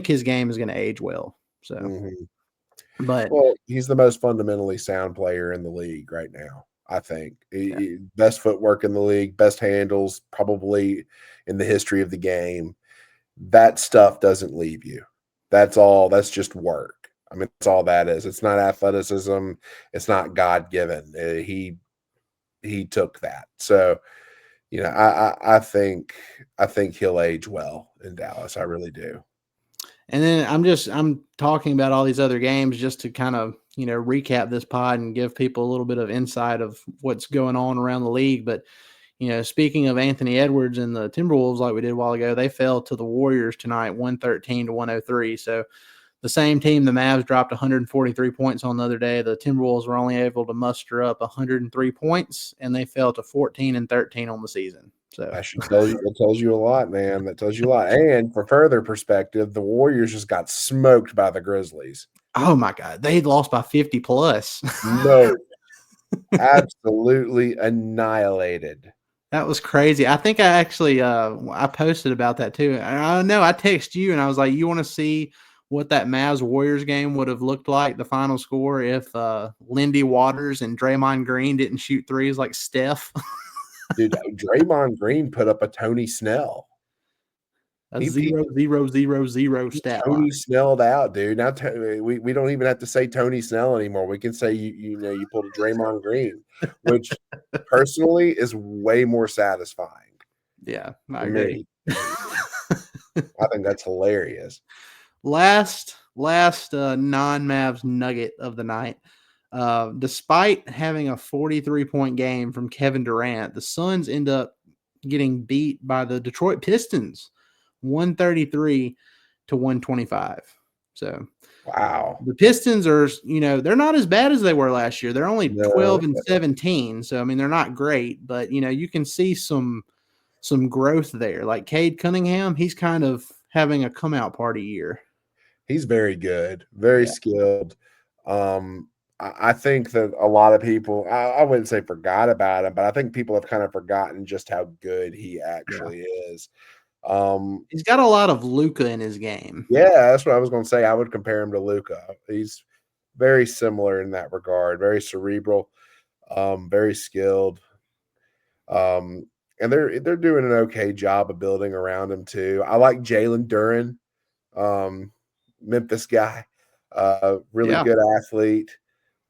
his game is going to age well. So, Mhm. but Well, he's the most fundamentally sound player in the league right now, I think. yeah, Best footwork in the league, best handles probably in the history of the game. That stuff doesn't leave you. That's all. That's just work. I mean, that's all that is. It's not athleticism. It's not God given. He took that. So, I think he'll age well in Dallas. I really do. and then I'm talking about all these other games just to kind of recap this pod and give people a little bit of insight of what's going on around the league. But speaking of Anthony Edwards and the Timberwolves, like we did a while ago, they fell to the Warriors tonight, 113-103. So the same team, the Mavs dropped 143 points on the other day. The Timberwolves were only able to muster up 103 points, and they fell to 14-13 on the season. So That should tell you. That tells you a lot, man. That tells you a lot. And for further perspective, the Warriors just got smoked by the Grizzlies. oh my God, they lost by 50 plus. No, absolutely annihilated. That was crazy. I think I actually I posted about that too. I know I texted you and I was like, you want to see what that Mavs Warriors game would have looked like, the final score, if Lindy Waters and Draymond Green didn't shoot threes like Steph. Dude, Draymond Green put up a Tony Snell. A He 0-0-0-0 stat line. Tony Snelled out, dude. Now we don't even have to say Tony Snell anymore. We can say you pulled a Draymond Green, which personally is way more satisfying Yeah, I to agree. me. I think that's hilarious. last non-Mavs nugget of the night. Despite having a 43-point game from Kevin Durant, the Suns end up getting beat by the Detroit Pistons, 133-125. So Wow. the Pistons are, they're not as bad as they were last year. They're only No, 12-17. So, I mean, they're not great, but, you can see some growth there. Like Cade Cunningham, he's kind of having a come out party year. He's very good, very Yeah. skilled. I think that a lot of people, I wouldn't say forgot about him, but I think people have kind of forgotten just how good he Yeah. actually is. Um, He's got a lot of Luka in his game. yeah, that's what I was going to say. I would compare him to Luka. He's very similar in that regard, very cerebral, very skilled. Um, and they're doing an okay job of building around him too. I like Jalen Duren, um, Memphis guy, really Yeah. good athlete.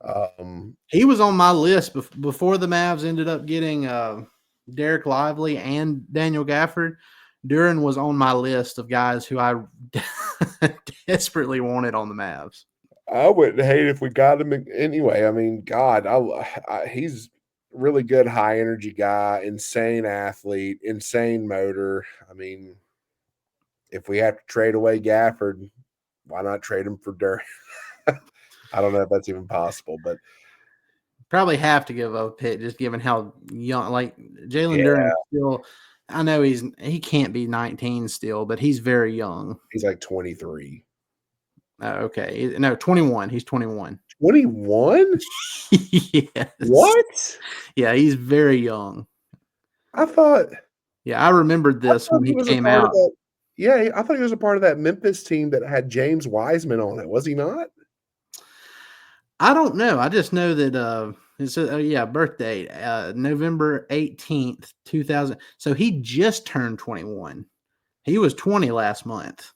Um, He was on my list before the Mavs ended up getting Derek Lively and Daniel Gafford. Duran was on my list of guys who I desperately wanted on the Mavs. I wouldn't hate if we got him anyway. I mean, God, he's really good, high energy guy, insane athlete, insane motor. I mean, if we have to trade away Gafford, why not trade him for Durant? I don't know if that's even possible, but Probably have to give up Pitt just given how young. Like Jalen yeah, Duran still. I know he can't be 19 still, but he's very young. he's like 23. Okay, no, 21. He's 21. 21? Yes. What? Yeah, he's very young. I thought Yeah, I remembered this when he he was a came part of out. that. Yeah, I thought he was a part of that Memphis team that had James Wiseman on it. Was he not? I don't know. I just know that it's birthday, November 18th, 2000. So he just turned 21. He was 20 last month.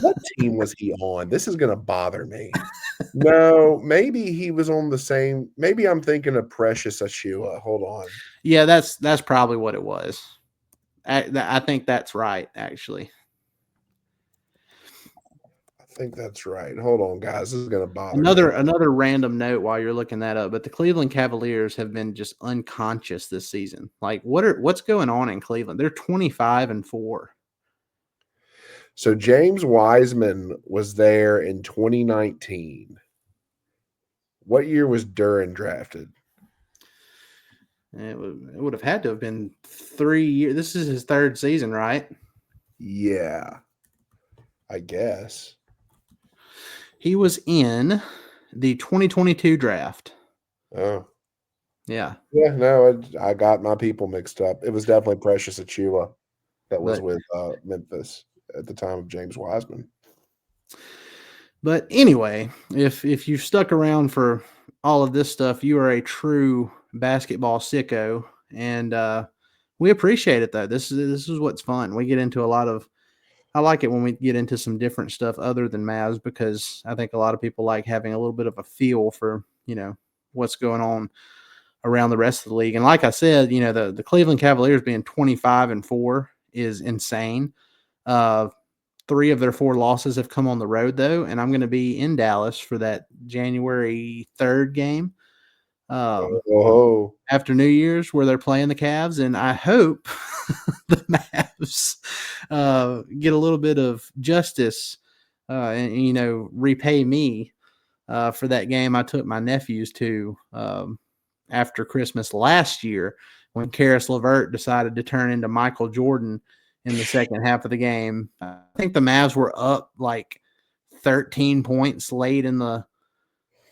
What team was he on? This is gonna bother me. No, maybe he was on the same. Maybe I'm thinking of Precious Achua. Hold on. Yeah, that's probably what it was. I think that's right, actually. I think that's right. Hold on, guys. This is gonna bother me. Another random note while you're looking that up, but the Cleveland Cavaliers have been just unconscious this season. Like what's going on in Cleveland? They're 25-4. So James Wiseman was there in 2019. What year was Duran drafted? It would have had to have been 3 years. This is his third season, right? Yeah, I guess. He was in the 2022 draft. Oh, Yeah, yeah. No, I got my people mixed up. It was definitely Precious Achua that was but with Memphis at the time of James Wiseman. but anyway, if you've stuck around for all of this stuff, you are a true basketball sicko, and we appreciate it though. This is what's fun. We get into a lot of. I like it when we get into some different stuff other than Mavs because I think a lot of people like having a little bit of a feel for what's going on around the rest of the league. And like I said, the Cleveland Cavaliers being 25-4 is insane. Uh, 3 of their 4 losses have come on the road though, and I'm going to be in Dallas for that January 3rd game. Oh, After New Year's where they're playing the Cavs, and I hope the Mavs get a little bit of justice and repay me for that game I took my nephews to after Christmas last year when Karis LeVert decided to turn into Michael Jordan in the second half of the game. I think the Mavs were up like 13 points late in the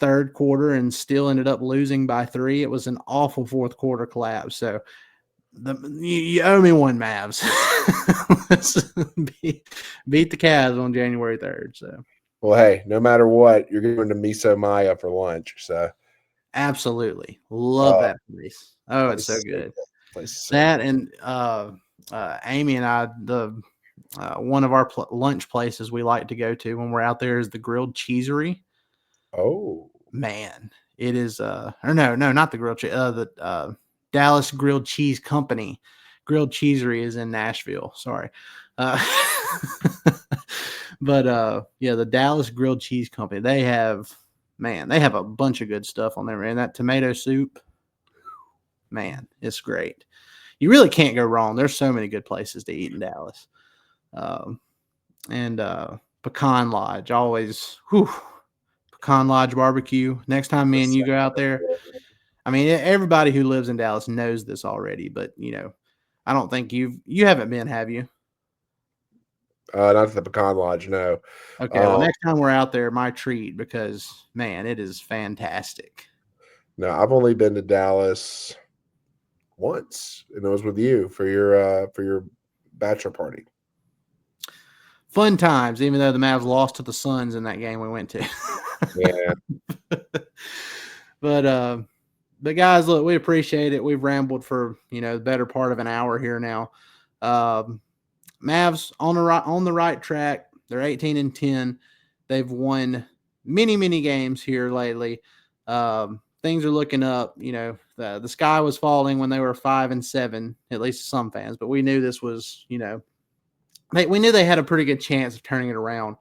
third quarter and still ended up losing by 3. It was an awful fourth quarter collapse. So you owe me one, Mavs. beat the Cavs on January 3rd. So well, hey, no matter what, you're going to Miso Maya for lunch. So absolutely love uh, that place. Oh, it's place so is so good. good. Place is so That good. and Amy and I, the one of our lunch places we like to go to when we're out there is the Grilled Cheesery. Oh, Man, it is or no, not the grilled cheese, the Dallas Grilled Cheese Company. Grilled Cheesery is in Nashville. Sorry. Uh, but yeah, the Dallas Grilled Cheese Company. They have a bunch of good stuff on there, man. That tomato soup, man, it's great. You really can't go wrong. There's so many good places to eat in Dallas. Um, and Pecan Lodge, always Pecan Lodge barbecue. Next time me and you go out there, I mean, everybody who lives in Dallas knows this already, but I don't think you haven't been, have you? Not to the Pecan Lodge, no. Okay, well, next time we're out there, my treat, because man, it is fantastic. No, I've only been to Dallas once, and it was with you for your bachelor party. Fun times, even though the Mavs lost to the Suns in that game we went to. Yeah. But guys, look, we appreciate it. We've rambled for the better part of an hour here now. Mavs on the right track. They're 18-10. They've won many games here lately. Things are looking up. The sky was falling when they were 5-7, at least to some fans. But we knew this was, we knew they had a pretty good chance of turning it around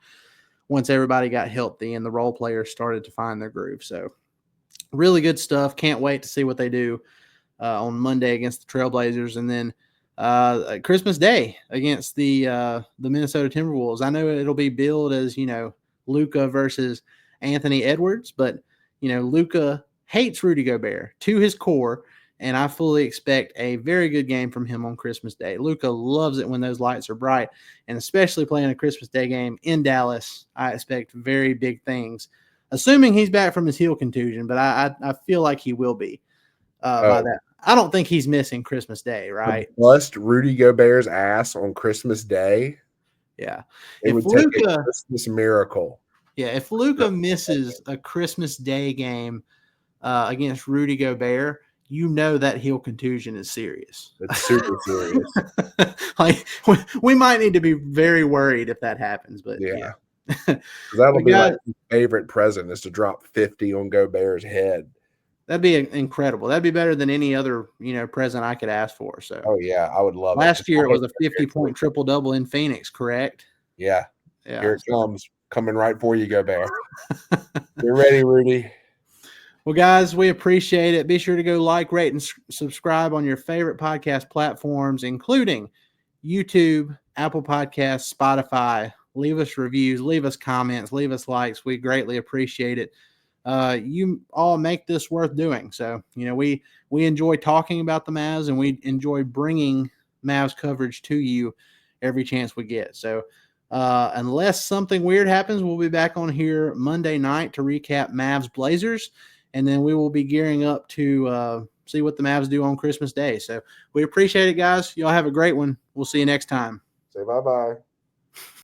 once everybody got healthy and the role players started to find their groove. So really good stuff. Can't wait to see what they do on Monday against the Trailblazers, and then Christmas Day against the Minnesota Timberwolves. I know it'll be billed as Luka versus Anthony Edwards, but Luka hates Rudy Gobert to his core, and I fully expect a very good game from him on Christmas Day. Luka loves it when those lights are bright, and especially playing a Christmas Day game in Dallas, I expect very big things. Assuming he's back from his heel contusion, but I feel like he will be by that. I don't think he's missing Christmas Day, right? Bust Rudy Gobert's ass on Christmas Day. Yeah. It would take a Christmas miracle. Yeah, if Luka misses a Christmas Day game against Rudy Gobert, that heel contusion is serious. It's super serious. Like we might need to be very worried if that happens, but yeah. That'll be like his favorite present is to drop 50 on Gobert's head. That'd be incredible. That'd be better than any other, present I could ask for. So, oh yeah, I would love it. Last year it was a 50-point triple-double in Phoenix, correct? Yeah. Here it comes, coming right for you, Gobert. You're ready, Rudy. Well, guys, we appreciate it. Be sure to go like, rate, and subscribe on your favorite podcast platforms, including YouTube, Apple Podcasts, Spotify. Leave us reviews, leave us comments, leave us likes. We greatly appreciate it. You all make this worth doing. So, we enjoy talking about the Mavs, and we enjoy bringing Mavs coverage to you every chance we get. So, unless something weird happens, we'll be back on here Monday night to recap Mavs Blazers, and then we will be gearing up to see what the Mavs do on Christmas Day. So we appreciate it, guys. Y'all have a great one. We'll see you next time. Say bye-bye.